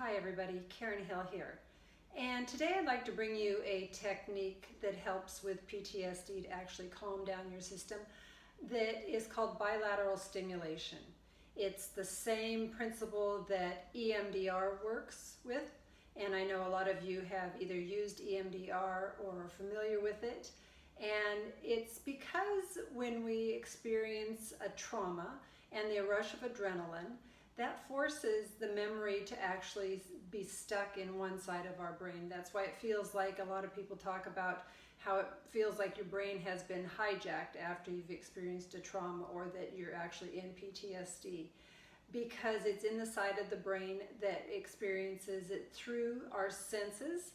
Hi everybody, Karen Hill here. And today I'd like to bring you a technique that helps with PTSD to actually calm down your system that is called bilateral stimulation. It's the same principle that EMDR works with, and I know a lot of you have either used EMDR or are familiar with it. And it's because when we experience a trauma and the rush of adrenaline, that forces the memory to actually be stuck in one side of our brain. That's why it feels like a lot of people talk about how it feels like your brain has been hijacked after you've experienced a trauma or that you're actually in PTSD. Because it's in the side of the brain that experiences it through our senses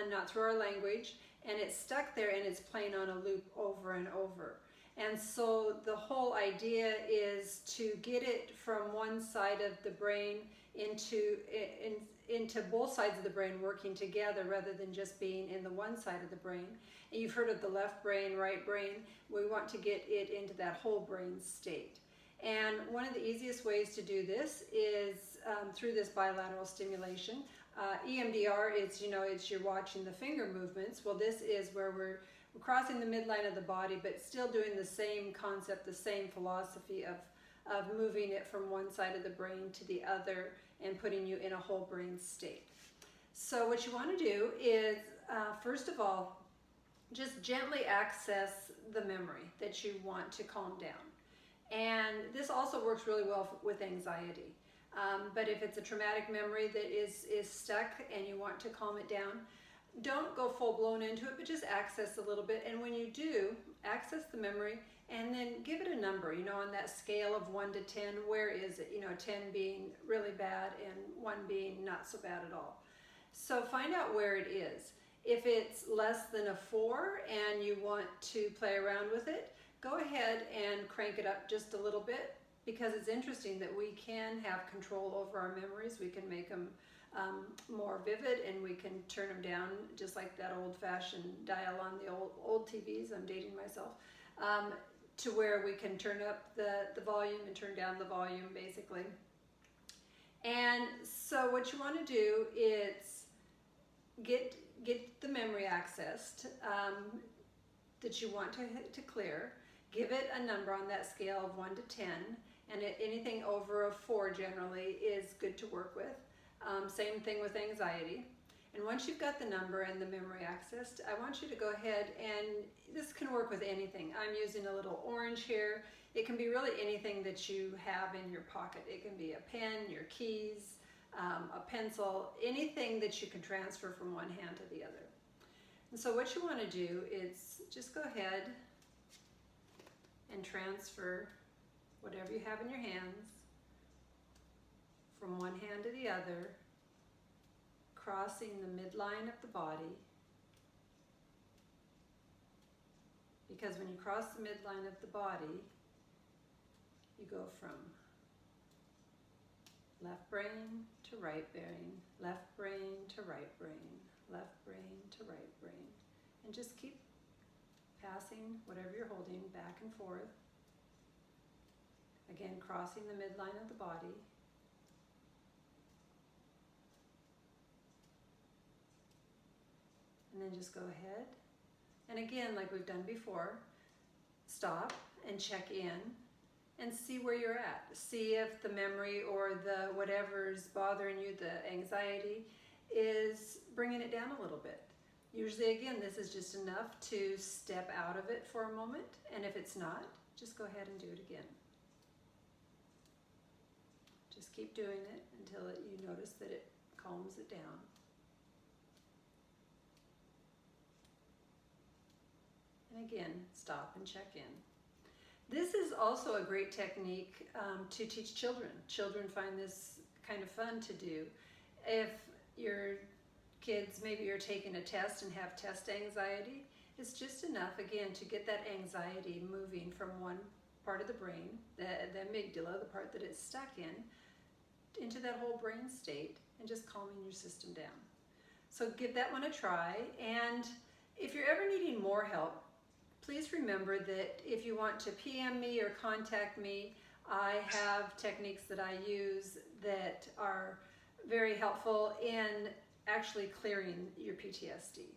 and not through our language, and it's stuck there and it's playing on a loop over and over. And so the whole idea is to get it from one side of the brain into both sides of the brain working together rather than just being in the one side of the brain. And you've heard of the left brain, right brain. We want to get it into that whole brain state. And one of the easiest ways to do this is through this bilateral stimulation. EMDR is, it's you're watching the finger movements. Well, this is where we're crossing the midline of the body, but still doing the same concept, the same philosophy of moving it from one side of the brain to the other and putting you in a whole brain state. So what you want to do is, first of all, just gently access the memory that you want to calm down. And this also works really well with anxiety. But if it's a traumatic memory that is stuck and you want to calm it down, don't go full blown into it, but just access a little bit. And when you do, access the memory and then give it a number, on that scale of 1 to 10, where is it? 10 being really bad and 1 being not so bad at all. So find out where it is. If it's less than a 4 and you want to play around with it, go ahead and crank it up just a little bit, because it's interesting that we can have control over our memories. We can make them more vivid, and we can turn them down just like that old-fashioned dial on the old TVs. I'm dating myself, to where we can turn up the volume and turn down the volume, basically. And so what you want to do is get the memory accessed that you want to clear. Give it a number on that scale of 1 to 10, and anything over a 4 generally is good to work with. Same thing with anxiety. And once you've got the number and the memory accessed, I want you to go ahead, and this can work with anything. I'm using a little orange here. It can be really anything that you have in your pocket. It can be a pen, your keys, a pencil, anything that you can transfer from one hand to the other. And so what you want to do is just go ahead and transfer whatever you have in your hands from one hand to the other, crossing the midline of the body. Because when you cross the midline of the body, you go from left brain to right brain, left brain to right brain, left brain to right brain, and just keep passing whatever you're holding back and forth. Again, crossing the midline of the body. And then just go ahead. And again, like we've done before, stop and check in and see where you're at. See if the memory or the whatever's bothering you, the anxiety, is bringing it down a little bit. Usually, again, this is just enough to step out of it for a moment. And if it's not, just go ahead and do it again. Just keep doing it until you notice that it calms it down. And again, stop and check in. This is also a great technique to teach children. Children find this kind of fun to do. If your kids, maybe you're taking a test and have test anxiety, it's just enough, again, to get that anxiety moving from one part of the brain, the amygdala, the part that it's stuck in, into that whole brain state, and just calming your system down. So give that one a try, and if you're ever needing more help, please remember that if you want to PM me or contact me, I have techniques that I use that are very helpful in actually clearing your PTSD.